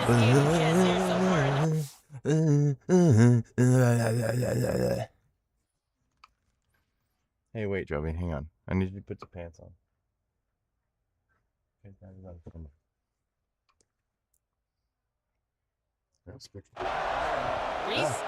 Hey, wait, Joey, hang on. I need you to put your pants on. Reese?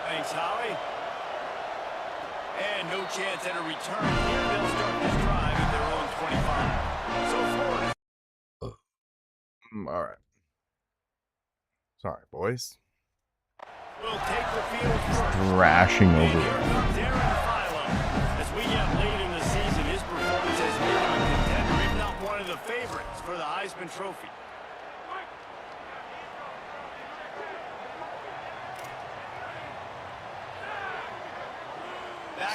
Thanks, Howie. And no chance at a return here. They'll start this drive at their own 25. So Florida. All right. Sorry, boys. We'll take the field first. Thrashing over. As we get late in the season, his performance has made him a contender, if not one of the favorites for the Heisman Trophy.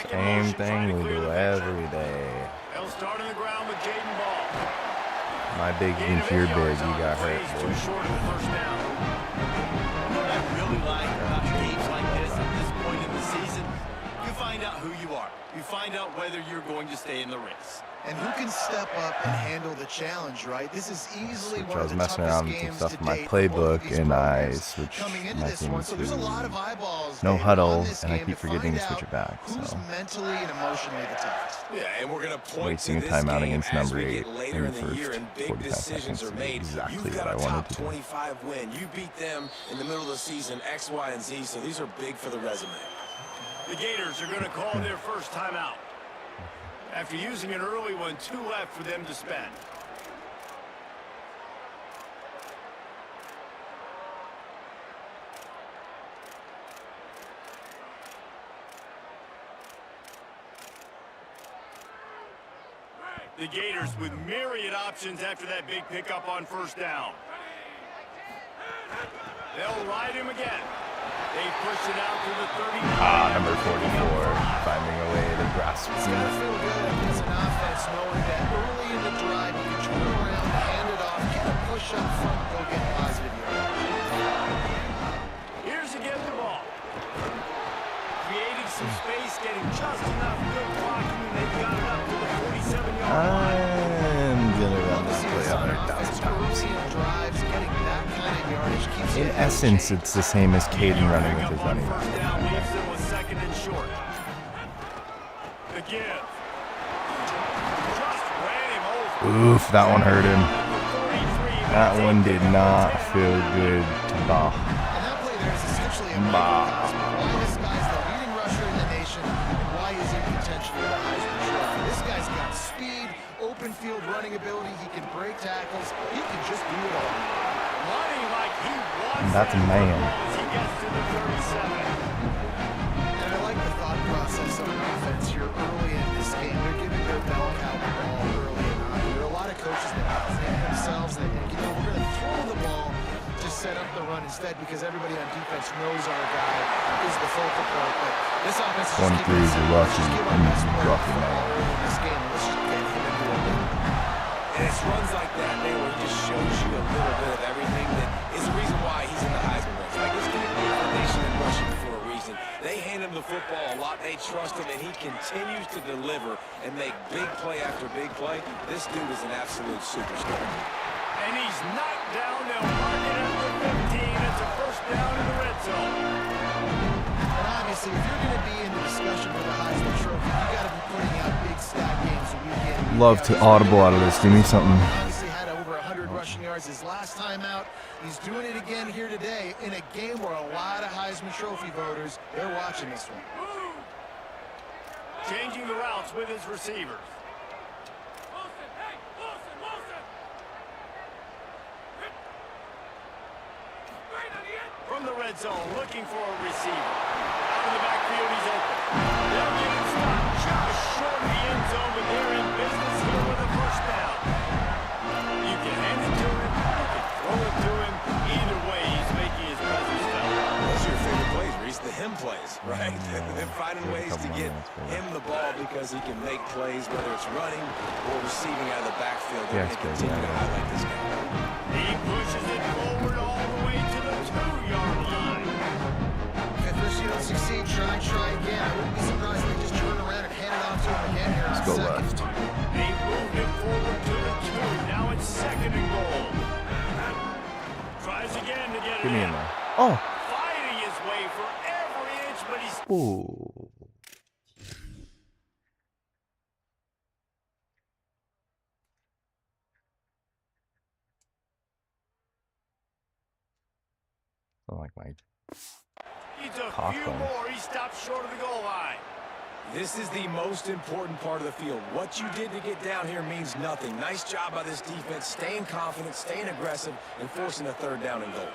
Same thing we do every day. They'll start on the ground with Jaden Ball. My big against your big, you got hurt, boy. Short of the first down. What I really like about games like this at this point in the season, you find out who you are. You find out whether you're going to stay in the race. And who can step up and handle the challenge, right? This is easily one I of was the messing toughest around with some games stuff to in my date for both of playbook, these and I programs. switched Coming into my this thing one, so there's a lot of to eyeballs no there huddle, on this and I game keep forgetting to find switch it back. Who's So mentally and emotionally the toughest? Yeah, and we're going to point wasting to a this timeout game against as number we 8 get later in in the the year first and big 45 decisions seconds. are made. Exactly You've what got I a wanted top to do. 25 win. You beat them in the middle of the season, X, Y, and Z, so these are big for the resume. The Gators are going to call their first timeout. After using an early one, 2 left for them to spend. The Gators with myriad options after that big pickup on first down. They'll ride him again. They push it out to the 39. Number 44, finding a way to grasp It's got to feel good as an offense knowing that early in the drive you can turn around, hand it off, get a push up front, go get positive yards. Here's again the ball. Creating some space, getting just enough good blocking, and they've got it up to the 47-yard line. I'm gonna run this play 100,000 times. In essence, it's the same as Caden running with his running back. First down leaves them with second and short. The give. Just ran him over. Oof, that one hurt him. That one did not feel good to Bah. And that play there is essentially a microcosm of why this guy's the leading rusher in the nation and why he's in contention for the Heisman Trophy. This guy's got speed, open field running ability, he can break tackles, he can just do it all. Running like he wants That's a that man. football as he gets to the 37. And I like the thought process of an offense here early in this game. They're giving their bell cow the ball early and on. There are a lot of coaches that think themselves that, you know, we're going to throw the ball to set up the run instead because everybody on defense knows our guy is the focal point. But this offense is 23 is a lucky, lucky man. in this game. Let's just get him into a win. And it's runs like that, man, where he just shows you a little bit of everything that is the reason why he's in the Heisman race. Like, let's get the football a lot. They trust him, and he continues to deliver and make big play after big play. This dude is an absolute superstar. And he's knocked down. They'll mark it at the 15. It's a first down in the red zone. And obviously, if you're going to be in the discussion for the Heisman Trophy, you got to be putting out big stat games week in. Love to audible out of this. Give me something. Obviously had over 100 rushing yards his last time out. He's doing it again here today in a game where a lot of Heisman Trophy voters, they're watching this one. Changing the routes with his receivers. From the red zone, looking for a receiver. Out in the backfield, he's open. They'll get him stopped just short of the end zone, but they're in business here with a first down. You can hand it to him, you can throw it to him. Either way, he's making his presence felt. Those are your favorite plays, Reese, the him plays, right? They're finding ways to get him the ball because he can make plays, whether it's running or receiving out of the backfield. They're going to continue to highlight this guy. He pushes it forward all the way to the 2-yard line. If this you don't succeed, try again. I wouldn't be surprised if they just turn around and hand it off to him again here. Let's go left. They moved it forward to the 2. Now it's 2nd and goal. Tries again to get Give it me in. in there. Oh. Fighting his way for every inch, but he's... Ooh. I like my He's a cock few one. more. He stops short of the goal line. This is the most important part of the field. What you did to get down here means nothing. Nice job by this defense, staying confident, staying aggressive, and forcing a 3rd down and goal.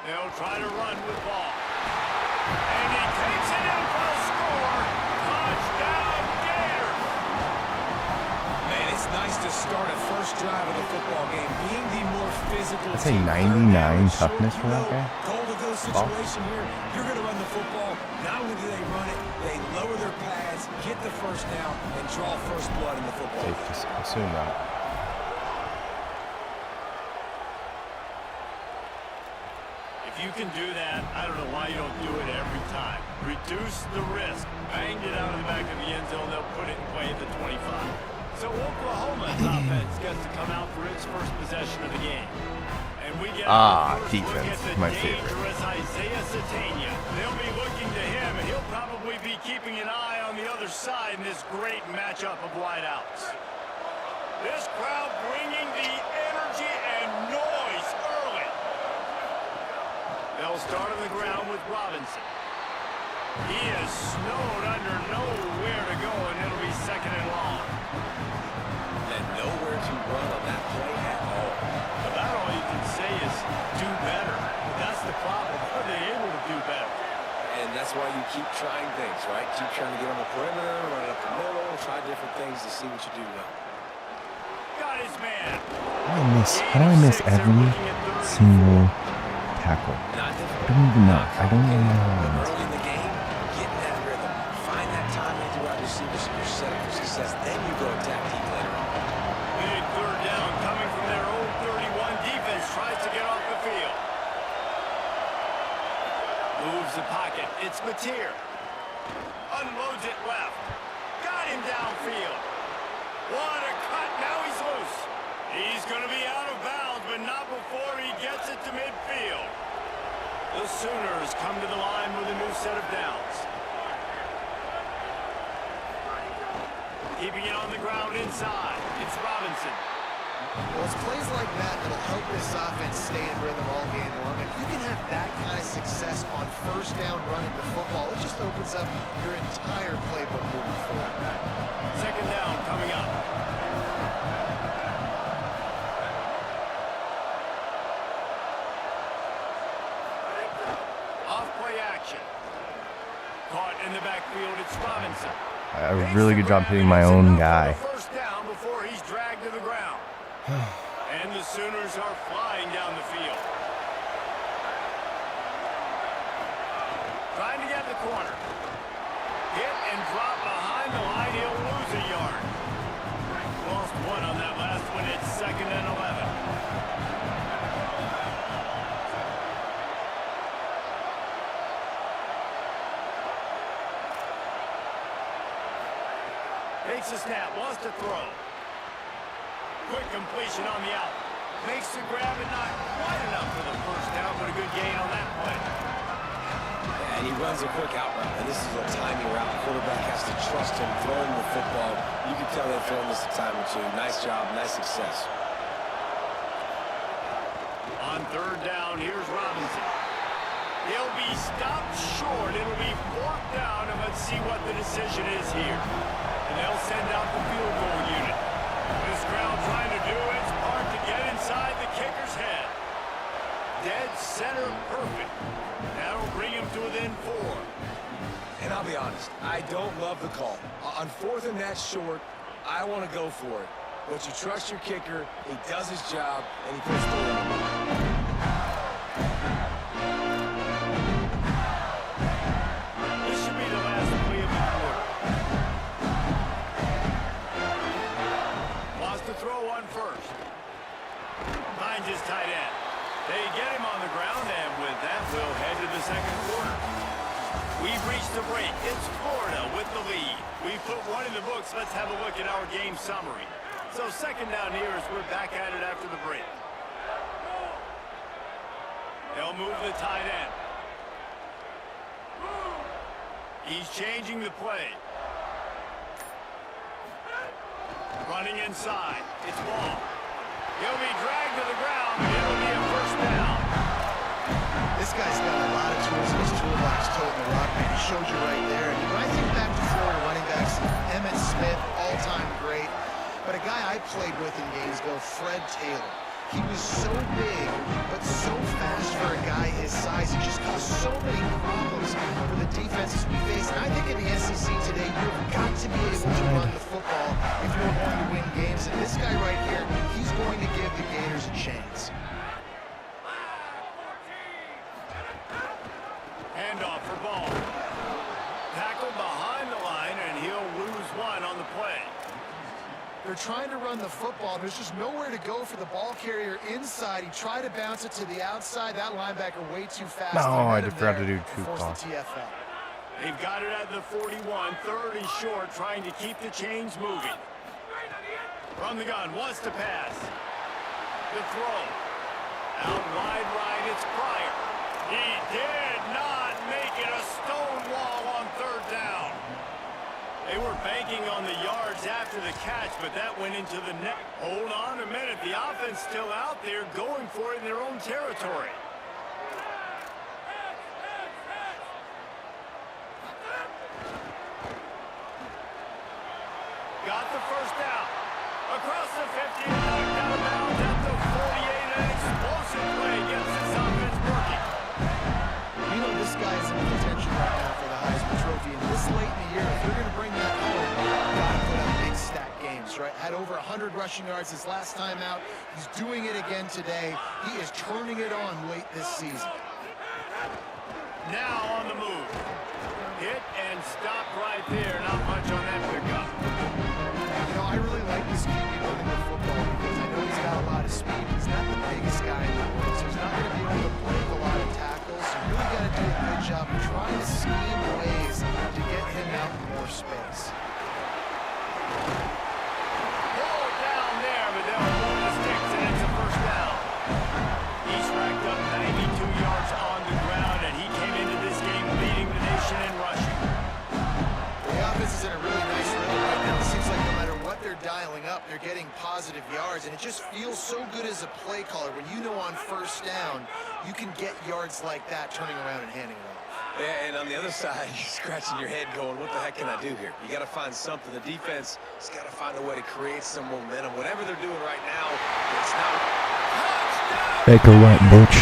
They'll try to run with ball. And he takes it in for a score. Touchdown, Gators. Man, it's nice to start a first drive of the football game being the more physical. I'd say team. 99 toughness for that guy. Goal to go situation here. You're going to run the football. Not only do they run it, they lower their pads, get the first down, and draw first blood in the football. Safe to assume that. If you can do that, I don't know why you don't do it every time. Reduce the risk. Banged it out of the back of the end zone. They'll put it in play at the 25. So Oklahoma's offense gets to come out for its first possession of the game. And we get defense, my favorite. dangerous Isaiah Satania. They'll be looking to him, and he'll probably be keeping an eye on the other side in this great matchup of wideouts. This crowd bringing the energy and noise early. They'll start on the ground with Robinson. He is snowed under, nowhere to go, and it'll be 2nd and long. And nowhere to run on that play at all. About all you can say is do better. That's the problem. Are they able to do better? And that's why you keep trying things, right? Keep trying to get on the perimeter, run it up the middle, try different things to see what you do well. Got his man. How do I miss every single tackle? Not difficult. I don't even know. I don't even know how I missed. Early in the game, get in that rhythm. Find that time into wide receivers so you're set up for success. Then you go attack deep later on. Big 3rd down coming from their own 31. Defense tries to get off the field. Moves the pocket. It's Mateer. Unloads it left. Got him downfield. What a cut. Now he's loose. He's going to be out of bounds, but not before he gets it to midfield. The Sooners come to the line with a new set of downs. Keeping it on the ground inside. It's Robinson. Well, it's plays like that that'll help this offense stay in rhythm all game long. If you can have that kind of success on first down running the football, it just opens up your entire playbook moving forward. 2nd down coming up. Off-play action. Caught in the backfield, it's Robinson. A really good job hitting my own guy. First down before he's dragged to the ground. And the Sooners are flying down the field. Trying to get the corner. Hit and drop behind the line. He'll lose a yard. Lost one on that last one. It's 2nd and 11. Takes a snap, wants to throw. Quick completion on the out. Makes the grab and not quite enough for the first down, but a good gain on that play. And he runs a quick out route, and this is a timing route. The quarterback has to trust him throwing the football. You can tell they've thrown this a time or two. Nice job, nice success. On third down, here's Robinson. He'll be stopped short. It'll be fourth down, and let's see what the decision is here. And they'll send out the field goal unit. This crowd trying to do its part to get inside the kicker's head. Dead center perfect. That'll bring him to within 4. And I'll be honest, I don't love the call. On fourth and that short, I want to go for it. But you trust your kicker, he does his job, and he puts the limit. This should be the last play of the quarter. Wants to throw on first. Finds his tight end. They get him on the ground, and with that, we'll head to the second quarter. We've reached the break. It's Florida with the lead. We put one in the books. Let's have a look at our game summary. So second down here as we're back at it after the break. They'll move the tight end. He's changing the play. Running inside. It's Ball. He'll be dragged to the ground, but it'll be a first down. This guy's got a lot of tools in his toolbox, toting the rock, man. He showed you right there. And when I think back to Florida running backs, Emmitt Smith, all-time great. But a guy I played with in Gainesville, Fred Taylor. He was so big, but so fast for a guy his size. He just caused so many problems for the defenses we face. And I think in the SEC today, you've got to be able to run the football if you're going to win games. And this guy right here, he's going to give the Gators a chance. Handoff for Ball. Tackled behind the line, and he'll lose one on the play. They're trying to run the football. There's just nowhere to go for the ball carrier inside. He tried to bounce it to the outside. That linebacker way too fast. No, I just forgot to do two calls. They've got it at the 41, third and short, trying to keep the chains moving. From the gun, wants to pass. The throw. Out wide right, it's Pryor. He did not make it a stone wall on third down. They were banking on the yards after the catch, but that went into the net. Hold on a minute. The offense still out there going for it in their own territory. Got the first down. Across the 50, knocked out of bounds at the 48. An explosive play gets this offense working. You know this guy's in contention right now for the Heisman Trophy. And this late in the year, if you're going to bring that home, you've got to put up big stack games, right? Had over 100 rushing yards his last time out. He's doing it again today. He is turning it on late this season. Now on the move. Hit and stop right there. Not much on that pickup. You know, I really like this QB running the football because I know he's got a lot of speed. He's not the biggest guy in the world, so he's not going to be able to break a lot of tackles. So you really got to do a good job of trying to scheme ways to get him out in more space. Pulled down there, but they'll move the sticks, and it's a first down. He's racked up 92 yards on the ground, and he came into this game leading the nation in rushing. The offense is in a really nice rhythm right now. It seems like no matter what they're dialing up, they're getting positive yards, and it just feels so good as a play caller when you know on first down you can get yards like that turning around and handing it off. Yeah, and on the other side, you're scratching your head going, what the heck can I do here? You got to find something. The defense has got to find a way to create some momentum. Whatever they're doing right now, it's not. Baker what, bitch?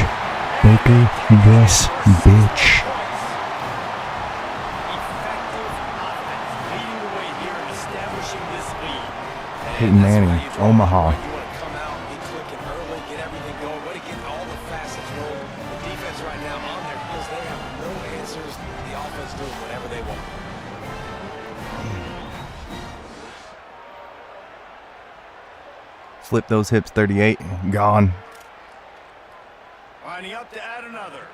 Baker this bitch. Peyton Manning, Omaha. You want to come out, be quick and early, get everything going, way to get all the facets rolling. The defense right now on their heels, they have no answers. The offense doing whatever they want. Flip those hips, 38, gone. Lining up to add another.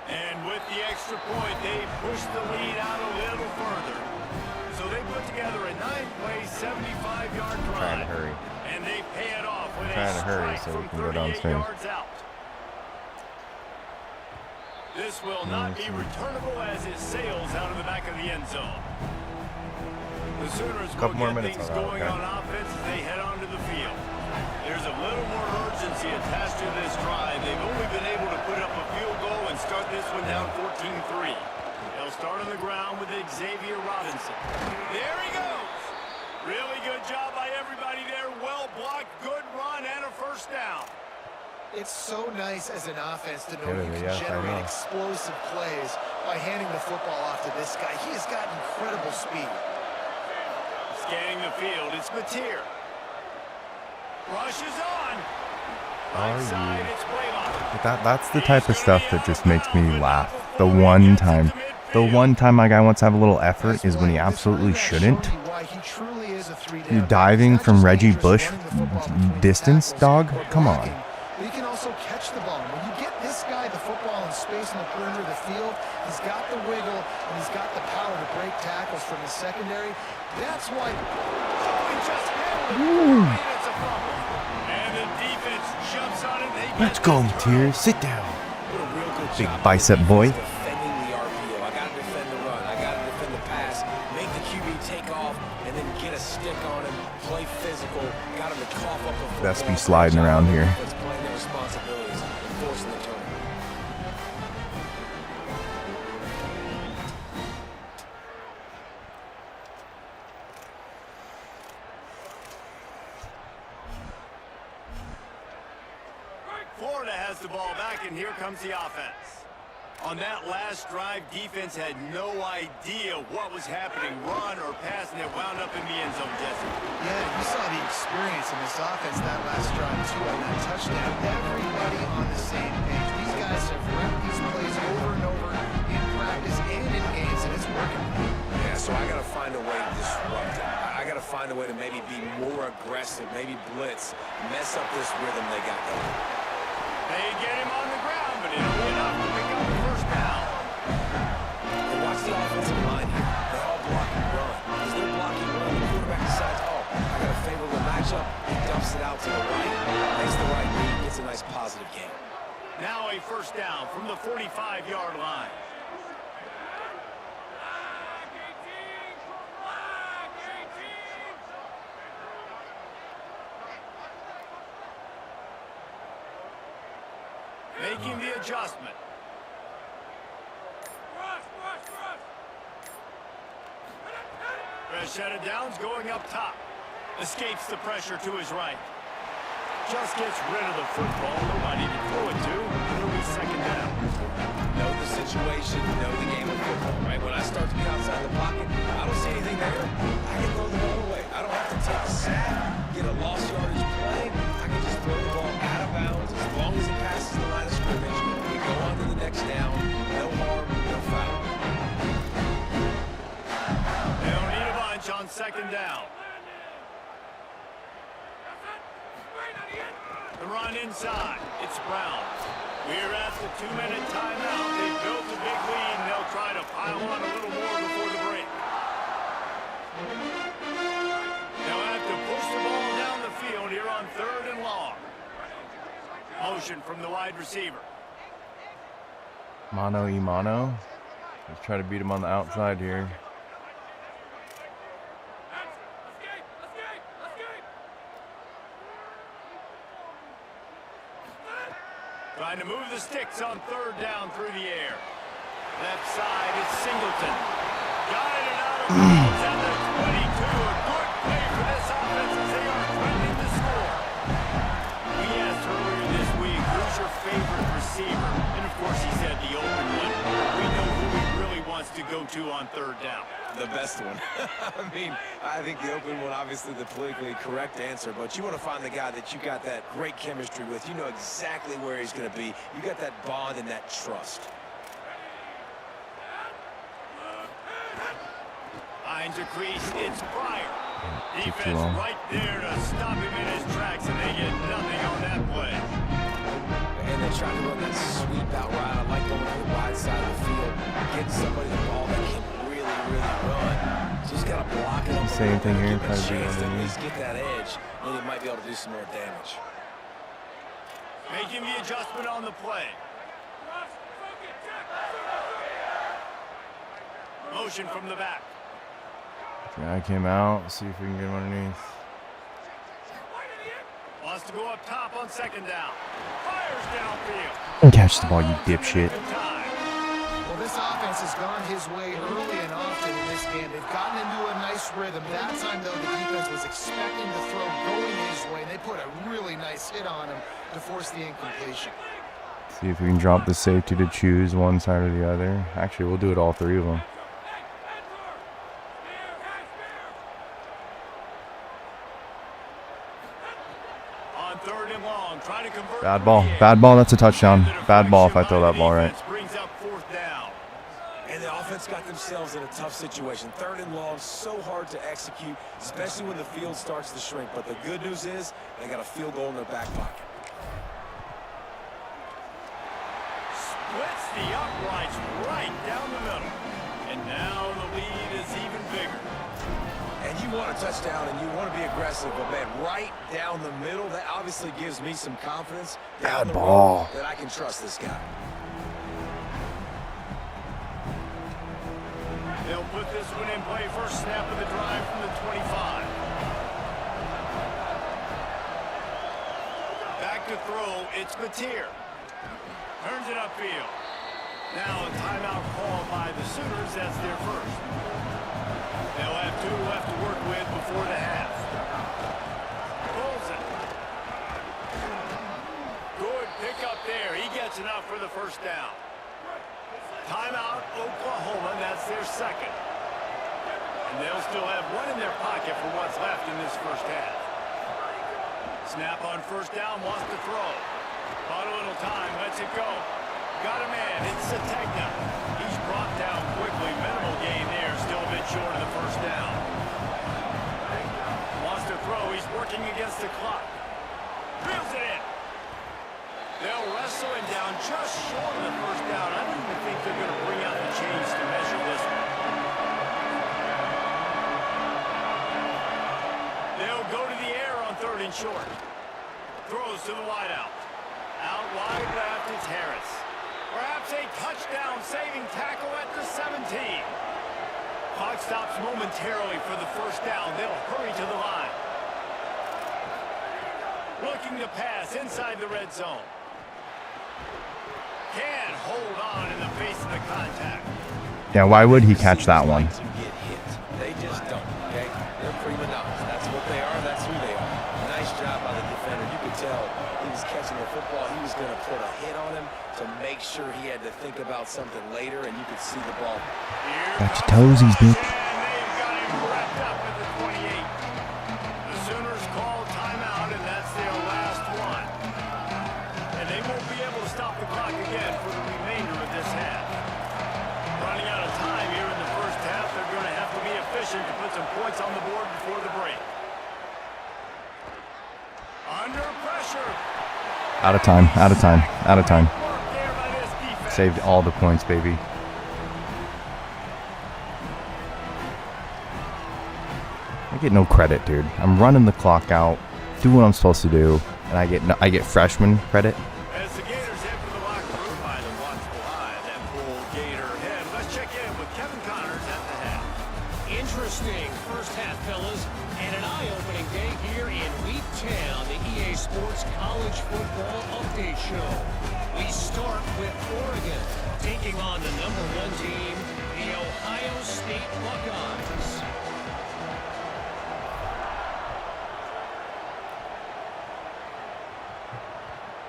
And with the extra point, they push the lead out a little further. So they put together a 9-play, 75-yard drive. Trying to hurry. And they pay it off with a Trying to hurry strike so we from can go 38 downstairs. yards out. This will not be returnable as it sails out of the back of the end zone. The Sooners will more get minutes things on that, going okay. on offense as they head onto the field. There's a little more urgency attached to this drive. They've only been able to put up a field goal and start this one down 14-3. They'll start on the ground with Xavier Robinson. There he goes. Really good job by everybody there. Well blocked, good run, and a first down. It's so nice as an offense to know Yeah, you can yeah, I generate know. explosive plays by handing the football off to this guy. He has got incredible speed. Scanning the field, it's Mateer. Rushes on. Right side, it's Blaylock. That's the type of stuff that just makes me laugh. The one time my guy wants to have a little effort is when he absolutely shouldn't. You're diving from Reggie Bush distance, dog? Come on. But he can also catch the ball. When you get this guy the football in space in the perimeter of the field, he's got the wiggle and he's got the power to break tackles from the secondary. That's why He just handled it. It's a fumble. And the defense jumps on it. Let's go, Mateer. Sit down. What a real good Big job bicep of boy. defending the RPO. I got to defend the run. I got to defend the pass. Make the QB take off and then get a stick on him. Play physical. Got him to cough up a football. Best be sliding around here. It's playing their responsibilities and forcing the turnover. Florida has the ball back, and here comes the offense. On that last drive, defense had no idea what was happening, run or pass, and it wound up in the end zone, Jesse. Yeah, you saw the experience in this offense that last drive, too, on that touchdown. Everybody on the same page. These guys have repped these plays over and over in practice and in games, and it's working. Yeah, so I got to find a way to disrupt it. I got to find a way to maybe be more aggressive, maybe blitz, mess up this rhythm they got going. They get him on the ground, but it'll be enough to pick up the first down. And watch the offensive line here. They all block and run. As they're blocking run, the quarterback decides, oh, I got a favorable matchup. He dumps it out to the right, makes the right read, gets a nice positive gain. Now a first down from the 45-yard line. Making the adjustment. Rashad Downs going up top. Escapes the pressure to his right. Just gets rid of the football. Nobody to throw it to. It'll be second down. Know the situation, know the game of football, right? When I start to get outside the pocket, I don't see anything there. I can throw the ball away. I don't have to take a sack, get a lost yardage play. I can just throw the ball out of bounds as long as it passes the line of scrimmage. We go on to the next down. No harm, no foul. They don't need a bunch on second down. The run inside. It's Brown. We're at the 2-minute timeout. They've built a big lead, and they'll try to pile on a little more before the break. They'll have to push the ball down the field here on 3rd and long. Motion from the wide receiver. Mano y mano. Let's try to beat him on the outside here. Trying to move the sticks on 3rd down through the air. Left side, it's Singleton. Got it out of bounds at the 22. A good play for this offense as they are threatening to score. We asked earlier this week, who's your favorite receiver? And of course he said the open one. We know who he really wants to go to on 3rd down. The best one. I mean, I think the open one, obviously the politically correct answer, but you want to find the guy that you got that great chemistry with. You know exactly where he's going to be. You got that bond and that trust. Finds a crease, it's Pryor. Too Defense long. right there to stop him in his tracks, and they get nothing on that play. And they try to run that sweep out route. I like going to the wide Same thing here. Give him Try a to beat chance to at underneath. least get that edge, then he might be able to do some more damage. Making the adjustment on the play. Motion from the back. Guy came out. See if we can get him underneath. Wants to go up top on second down. Fires downfield. And catch the ball, you dipshit. Well, this offense has gone his way early and often in this game. They've gotten into a nice rhythm. That time, though, the defense was expecting the throw going his way, and they put a really nice hit on him to force the incompletion. See if we can drop the safety to choose one side or the other. Actually, we'll do it all three of them. On third and long, trying to convert. Bad ball. Bad ball. That's a touchdown. Bad ball if I throw that ball right. Brings up fourth down. And the offense got themselves in a tough situation. Third and long, so hard to execute, especially when the field starts to shrink. But the good news is they got a field goal in their back pocket. Splits the uprights right down the middle. And now the lead is even bigger. And you want a touchdown and you want to be aggressive, but man, right down the middle, that obviously gives me some confidence down Bad the ball. road that I can trust this guy. They'll put this one in play. First snap of the drive from the 25. Back to throw. It's Mateer. Turns it upfield. Now a timeout call by the Sooners. That's their first. They'll have two left to work with before the half. Pulls it. Good pick up there. He gets enough for the first down. Timeout, Oklahoma. That's their second. And they'll still have one in their pocket for what's left in this first half. Snap on first down, wants to throw. Bought a little time, lets it go. Got a man, it's Sategna. He's brought down quickly. Minimal gain there, still a bit short of the first down. Wants to throw, he's working against the clock. Reels it in. They'll wrestle him down just short of the first down. I don't even think they're going to bring out the chains to measure this one. They'll go to the air on third and short. Throws to the wideout. Out wide left, it's Harris. Perhaps a touchdown-saving tackle at the 17. Clock stops momentarily for the first down. They'll hurry to the line. Looking to pass inside the red zone. Can't hold on in the face of the contact. Yeah, why would he catch that one? To get hit. They just don't, okay? They're prima donnas. That's what they are. That's who they are. Nice job by the defender. You could tell he was catching the football. He was going to put a hit on him to make sure he had to think about something later, and you could see the ball. Got your toesies, bitch. And they've got him wrapped up at the 28. The Sooners call timeout, and that's their last one. And they won't be able to stop the clock again for the remainder of this half. Running out of time here in the first half, they're going to have to be efficient to put some points on the board before the break. Under pressure. Out of time. Out of time. Out of time. Work there by this defense. Saved all the points, baby. I get no credit, dude. I'm running the clock out, do what I'm supposed to do, and I get freshman credit. As the Gators head for the locker room by the watchful eye, that full Gator head. Let's check in with Kevin Connors at the head. Interesting first half, fellas, and an eye-opening day here in Week 10 on the EA Sports College Football Update Show. We start with Oregon, taking on the #1 team, the Ohio State Buckeyes.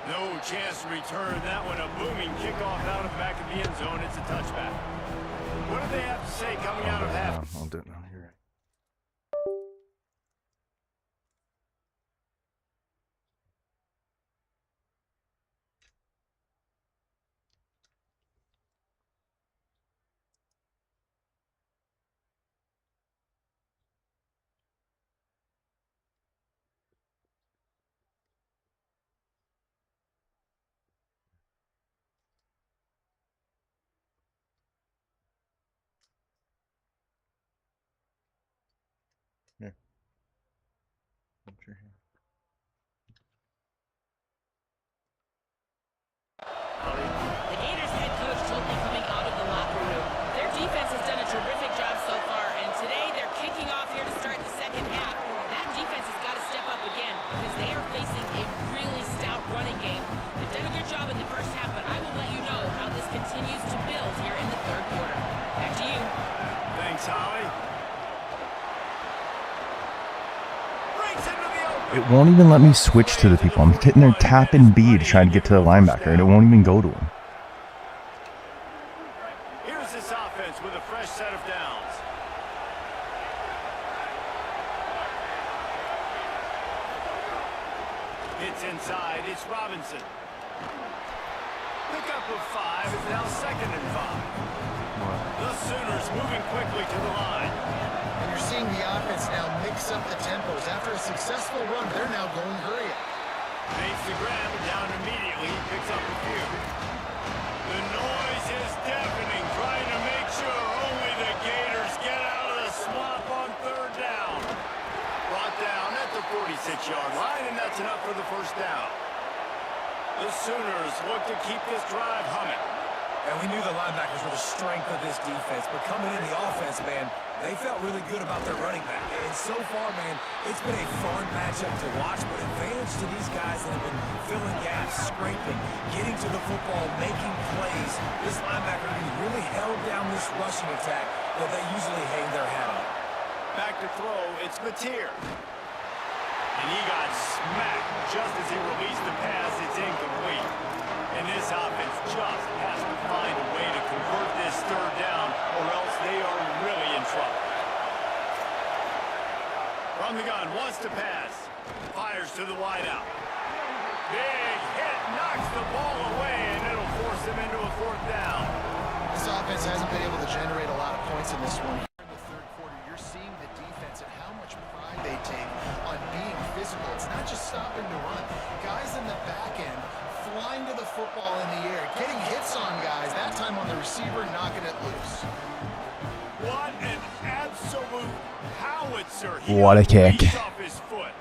No chance to return that one. A booming kickoff out of the back of the end zone. It's a touchback. What do they have to say coming out of half? I'll do it now. You're right. third quarter. Back to you. Thanks, Holly. Breaks into the open. It won't even let me switch to the people. I'm hitting their tap and B to try to get to the linebacker, and it won't even go to him. Here's this offense with a fresh set of downs. It's inside. It's Robinson. Pickup of 5 is now 2nd and 5. The Sooners moving quickly to the line. And you're seeing the offense now mix up the tempos. After a successful run, they're now going hurry up. Makes the grab down immediately. Picks up a few. The noise is deafening, trying to make sure only the Gators get out of the swamp on 3rd down. Brought down at the 46-yard line, and that's enough for the first down. The Sooners look to keep this drive humming. And we knew the linebackers were the strength of this defense, but coming in the offense, man, they felt really good about their running back. And so far, man, it's been a fun matchup to watch, but advantage to these guys that have been filling gaps, scraping, getting to the football, making plays. This linebacker really held down this rushing attack that they usually hang their hat on. Back to throw, it's Mateer. And he got smacked just as he released the pass. It's incomplete. And this offense just has to find a way to convert this 3rd down, or else they are really in trouble. From the gun, wants to pass. Fires to the wideout. Big hit, knocks the ball away, and it'll force him into a 4th down. This offense hasn't been able to generate a lot of points in this one. In the 3rd quarter, you're seeing the defense and how much pride they take on being physical. It's not just stopping to run. Guys in the back end flying to the football in the air, getting hits on guys, that time on the receiver, knocking it loose. What an absolute howitzer. What a kick. Off his foot.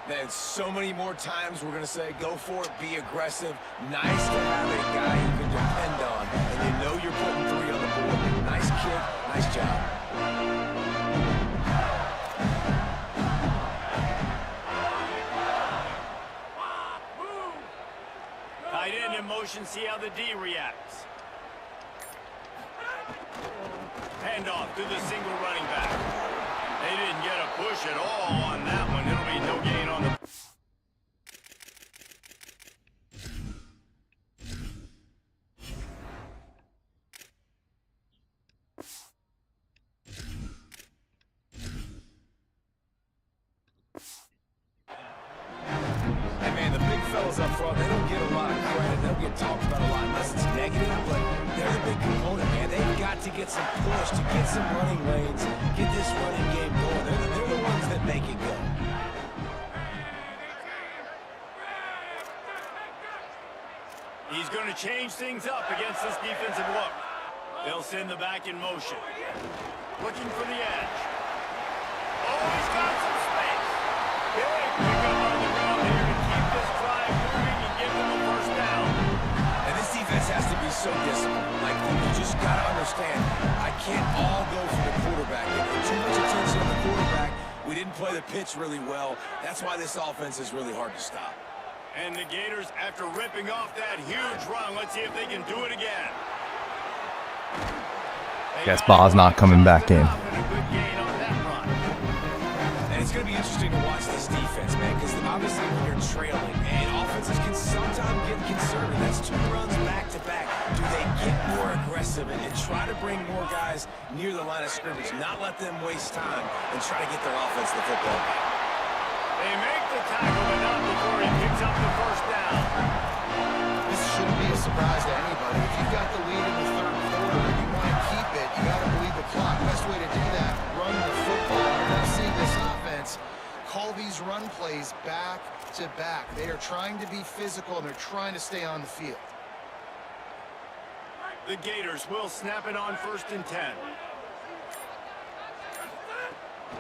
Then so many more times we're going to say, go for it, be aggressive. Nice to have a guy you can depend on, and you know you're putting 3 on the board. Nice kick, nice job. Tight end in motion, see how the D reacts. Handoff to the single running back. They didn't get a push at all on that one. It'll be no gain on the... Up front, they don't get a lot of credit. They don't get talked about a lot unless it's negative, but they're the big component, man. They've got to get some push, to get some running lanes, get this running game going. They're the ones that make it go. He's going to change things up against this defensive look. They'll send the back in motion. Looking for the edge. Oh, he's got some space. Big pickup on the ground here to keep this drive moving and give them a first down. And this defense has to be so disciplined. Like, you just got to understand, I can't all go for the quarterback. They put too much attention on the quarterback. We didn't play the pitch really well. That's why this offense is really hard to stop. And the Gators, after ripping off that huge run, let's see if they can do it again. Guess Ba's not coming back in. And it's going to be interesting to watch this defense, man, because obviously when you're trailing, and offenses can sometimes get conservative. That's 2 runs back-to-back. Do they get more aggressive and try to bring more guys near the line of scrimmage, not let them waste time, and try to get their offense the football back? They make the tackle, but not before he picks up the first down. This shouldn't be a surprise to anybody. If you've got the lead in the 3rd quarter and you want to keep it, you got to bleed the clock. Best way to do that, run the football. You're now seeing this offense call these run plays back to back. They are trying to be physical, and they're trying to stay on the field. The Gators will snap it on 1st and 10.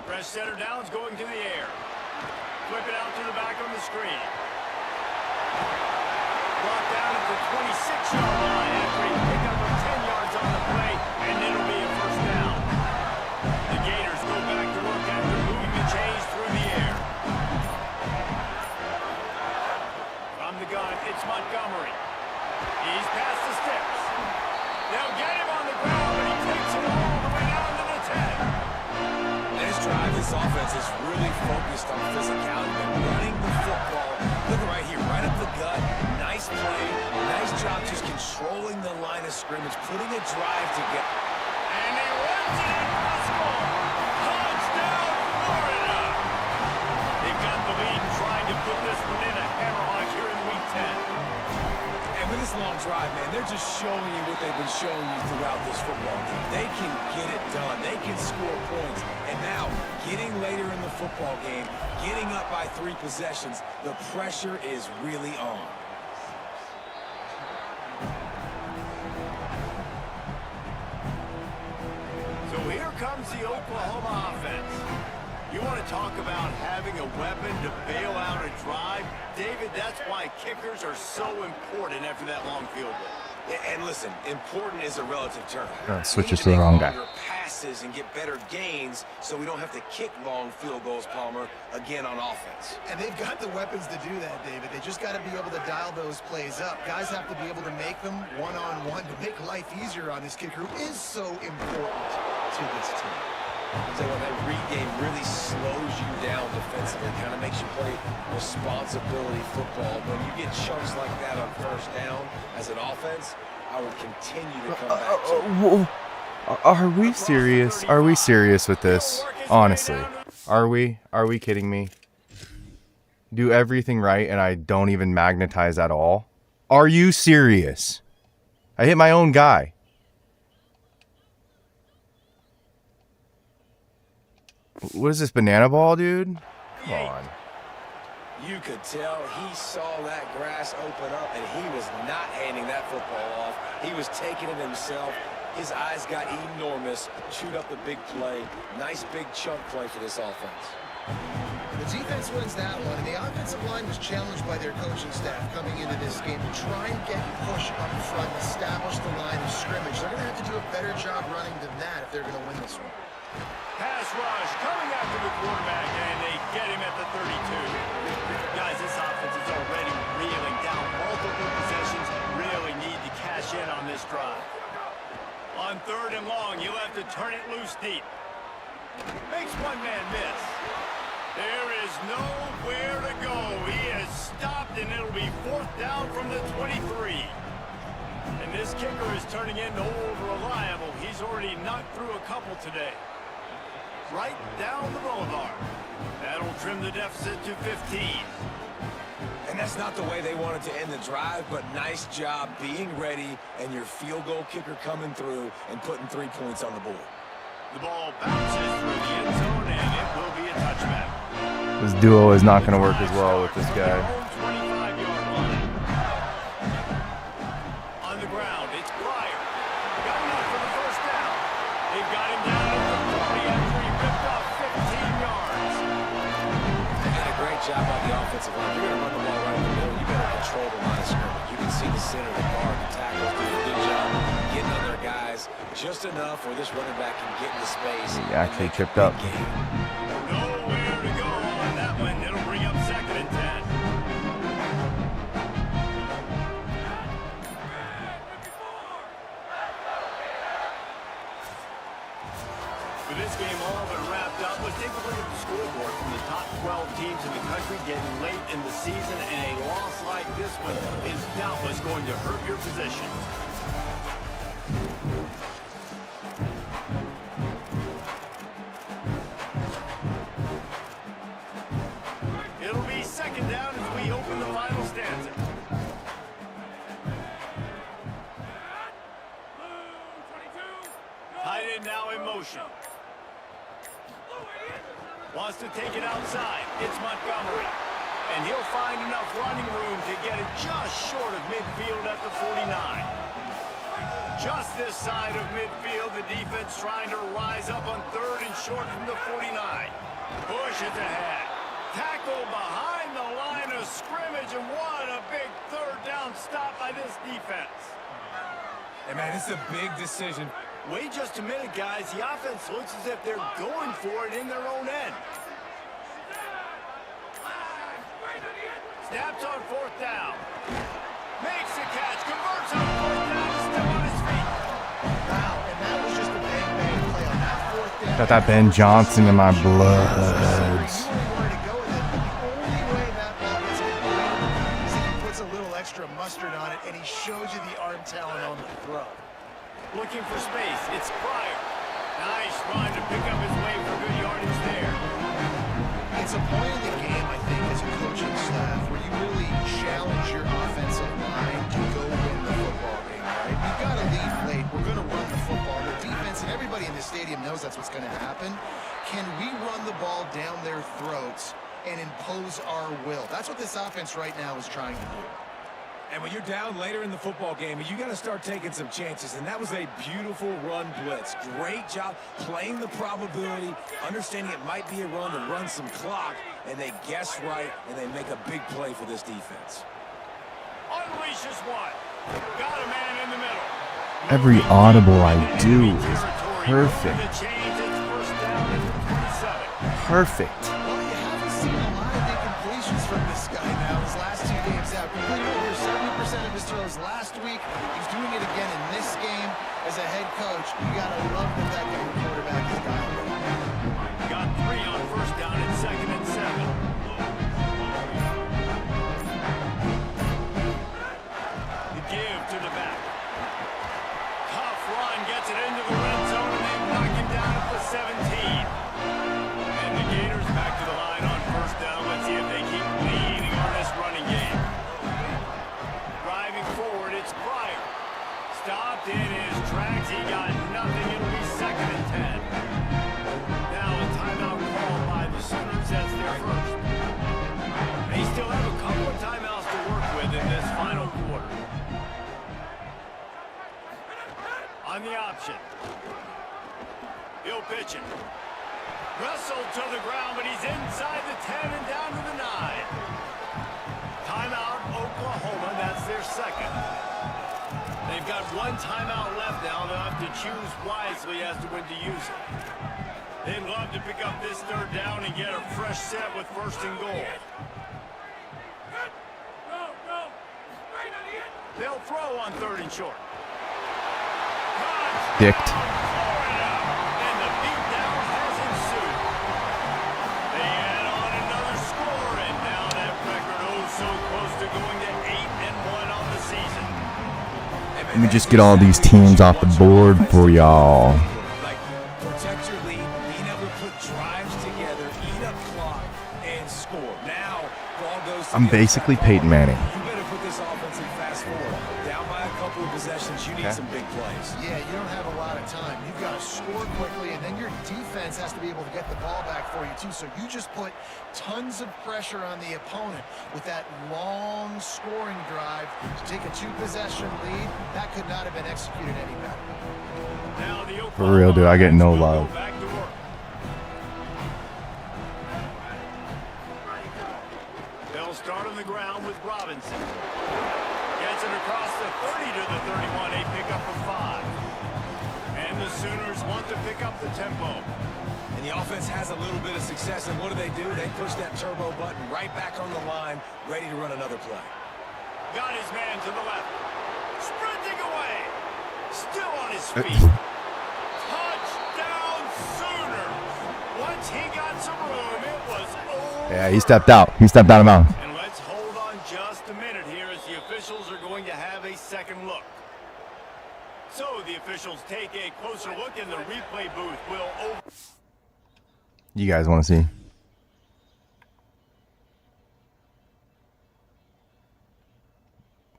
Fresh center downs going to the air. Flip it out to the back on the screen. Brought down at the 26-yard line after he picked up 10 yards on the play, and it'll be a first down. The Gators go back to work after moving the chains through the air. From the gun, it's Montgomery. He's past the sticks. They'll get him on this offense is really focused on physicality. They're running the football. Look right here, right up the gut. Nice play. Nice job just controlling the line of scrimmage, putting a drive together. And he runs it in for the score. Touchdown, Florida. They've got the lead and trying to put this one in a hammerlock here in Week 10. And with this long drive, man, they're just showing you what they've been showing you throughout this football game. They can get it done. They can score points. And now, getting later in the football game, getting up by 3 possessions, the pressure is really on. So here comes the Oklahoma offense. You want to talk about having a weapon to bail out a drive? David, that's why kickers are so important after that long field goal. Yeah, and listen, important is a relative term. Switch We us need to the make wrong guy. longer passes and get better gains so we don't have to kick long field goals, Palmer, again on offense. And they've got the weapons to do that, David. They just got to be able to dial those plays up. Guys have to be able to make them one-on-one to make life easier on this kicker who is so important to this team. So when that read game really slows you down defensively, kind of makes you play responsibility football. When you get chunks like that on first down as an offense, I would continue to come back to Are we serious? Are we serious with this? Honestly, are we? Are we kidding me? Do everything right and I don't even magnetize at all? Are you serious? I hit my own guy. What is this, banana ball, dude? Come on. You could tell he saw that grass open up, and he was not handing that football off. He was taking it himself. His eyes got enormous, chewed up the big play. Nice big chunk play for this offense. The defense wins that one, and the offensive line was challenged by their coaching staff coming into this game to try and get push up front, establish the line of scrimmage. They're going to have to do a better job running than that if they're going to win this one. Pass rush coming after the quarterback, and they get him at the 32. Guys, this offense is already reeling down multiple possessions. Really need to cash in on this drive. On 3rd and long, you'll have to turn it loose deep. Makes one man miss. There is nowhere to go. He is stopped, and it'll be 4th down from the 23. And this kicker is turning into old reliable. He's already knocked through a couple today. Right down the boulevard. That'll trim the deficit to 15. And that's not the way they wanted to end the drive, but nice job being ready and your field goal kicker coming through and putting 3 points on the board. The ball bounces through the end zone, and it will be a touchback. This duo is not going to work as well with this guy. 25-yard line. On the ground, it's Pryor. Got enough for the 1st down. They've got him down at the 40 after he ripped off 15 yards. They did a great job on the offensive line. You're going to run the ball right in the middle. You better control the line of scrimmage. You can see the center of the guard, the tackles doing a good job getting on their guys just enough where this running back can get into space. He actually tripped up. Nowhere to go on that one. It'll bring up 2nd and 10. With this game all but wrapped up, let's take a look at the scoreboard from the top 12 teams in the country getting late in the season, and a loss like this one is doubtless going to hurt your position. It'll be 2nd down as we open the final stanza. Tight end now in motion. Wants to take it outside. It's Montgomery. And he'll find enough running room to get it just short of midfield at the 49. Just this side of midfield, the defense trying to rise up on 3rd and short from the 49. Bush is ahead. Tackle behind the line of scrimmage, and what a big 3rd down stop by this defense. Hey, man, it's a big decision. Wait just a minute, guys. The offense looks as if they're going for it in their own end. Snaps on 4th down. Makes the catch. Converts on 4th down. He's still on his feet. Wow, and that was just a bang-bang play on that 4th down. Got that Ben Johnson in my blood. Where to go with it, but the only way that ball gets completed is if he puts a little extra mustard on it and he shows you the arm talent on the throw. Looking for space. It's Pryor. Nice run to pick up his way for good yardage there. It's a point in the game, I think, as a coaching staff, where you really challenge your offensive line to go win the football game, right? We've got to lead late. We're going to run the football. The defense, and everybody in the stadium knows that's what's going to happen. Can we run the ball down their throats and impose our will? That's what this offense right now is trying to do. And when you're down later in the football game, you got to start taking some chances. And that was a beautiful run blitz. Great job playing the probability, understanding it might be a run to run some clock, and they guess right, and they make a big play for this defense. Unleashes one. Got a man in the middle. Every audible I do is perfect. Perfect. Well, you haven't seen a lot of incompletions from this guy now. His last 2 games out, completed over 70% of his throws last week. He's doing it again in this game. As a head coach, you gotta love the fact that your quarterback is dialed in. Got 3 on first down and 2nd and 7. The give to the back. Tough run gets it into the red zone and they knock him down at the 17. And the Gators back to the line on first down. Let's see if they keep leaning on this running game. Driving forward, it's Pryor. Stopped in his tracks. He got nothing. It'll be 2nd and 10. Now a timeout called by the Sooners. That's their first. They still have a couple of timeouts to work with in this final quarter. On the option. He'll pitch it. Wrestled to the ground, but he's inside the 10 and down to the 9. Timeout, Oklahoma. That's their second. They've got 1 timeout left now. They'll have to choose wisely as to when to use it. They'd love to pick up this 3rd down and get a fresh set with 1st and goal. They'll throw on 3rd and short. Dicked. And the beatdown has ensued. They add on another score, and now that record so close to going to 8-1 on the season. Let me just get all these teams off the board for y'all. Like, protect your lead, being able to put drives together, eat up clock, and score. Now, ball goes to I'm basically Peyton Manning. You better put this offense in fast forward. Down by a couple of possessions, you need some big plays. Yeah, you don't have a lot of time. You've got to score quickly, and then your defense has to be able to get the ball back for you, too. So you just put tons of pressure on the opponent with that long scoring drive to take a 2-possession lead. That could not have been executed any better. Now the For real, dude, I get no love. back to work. They'll start on the ground with Robinson. Gets it across the 30 to the 31. They pick up a 5. And the Sooners want to pick up the tempo. And the offense has a little bit of success, and what do? They push that turbo button right back on the line, ready to run another play. Got his man to the left. Sprinting away. Still on his feet. Touchdown Sooners. Once he got some room, it was over. Yeah, he stepped out. He stepped out of bounds. And let's hold on just a minute here as the officials are going to have a second look. So the officials take a closer look and the replay booth will over. You guys want to see?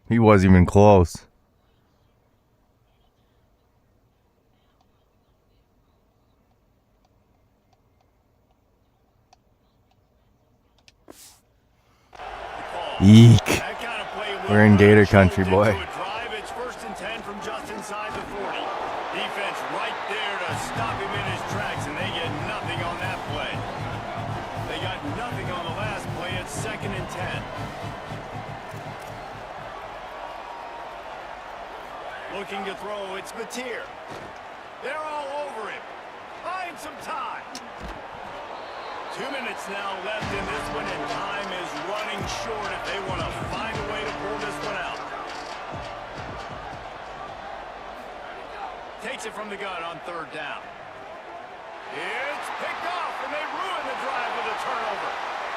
He wasn't even close. Eek. That kind of play will We're in Gator not country, show boy. into a drive. It's 1st and 10 from just inside the 40. Defense right there to stop him in his tracks, and they get nothing on that play. They got nothing on the last play. It's 2nd and 10. Looking to throw, it's Mateer. They're all over him. Find some time. 2 minutes now left in this one, and time is running short if they want to find a way to pull this one out. Takes it from the gun on 3rd down. It's picked off, and they ruin the drive with a turnover.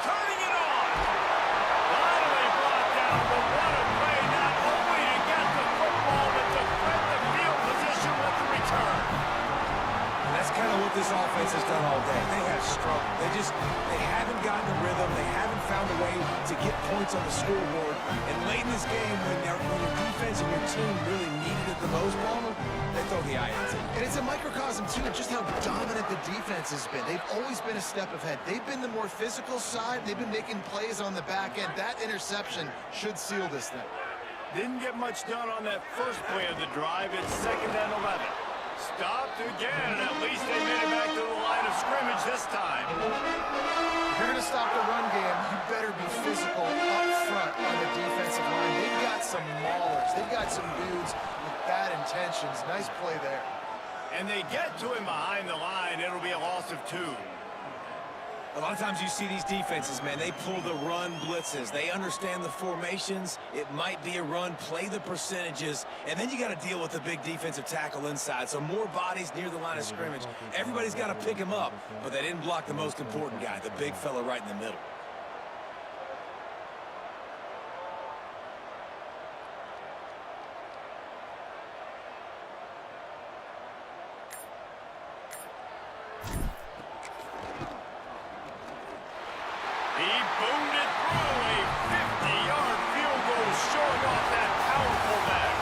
Turning it on. Finally brought down, but what a play, not only to get the football, but to threat the field position with the return. And that's kind of what this offense has done all day. They have struggled. They haven't gotten the rhythm. They haven't found a way to get points on the scoreboard. And late in this game, when your defense and your team really needed it the most, Palmer, they throw the eye at it. And it's a microcosm, too, of just how dominant the defense has been. They've always been a step ahead. They've been the more physical side. They've been making plays on the back end. That interception should seal this thing. Didn't get much done on that first play of the drive. It's 2nd and 11. Stopped again, and at least they made it back to the line of scrimmage this time. If you're going to stop the run game, you better be physical up front on the defensive line. They've got some maulers. They've got some dudes with bad intentions. Nice play there. And they get to him behind the line. It'll be a loss of 2. A lot of times you see these defenses, man, they pull the run blitzes. They understand the formations. It might be a run, play the percentages, and then you got to deal with the big defensive tackle inside. So more bodies near the line of scrimmage. Everybody's got to pick him up, but they didn't block the most important guy, the big fella right in the middle. He boomed it through a 50-yard field goal, showing off that powerful back.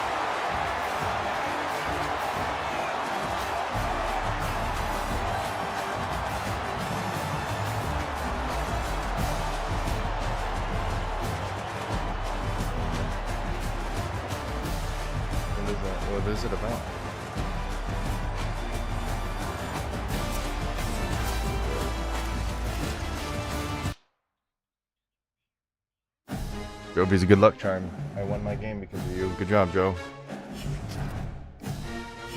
What is it about? Jovi's a good luck charm. I won my game because of you. Good job, Joe.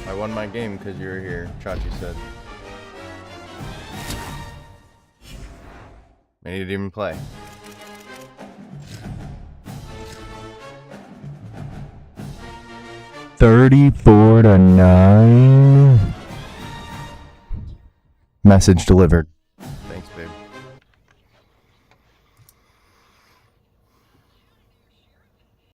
I won my game because you're here, Chachi said. And he didn't even play. $34-9. Message delivered.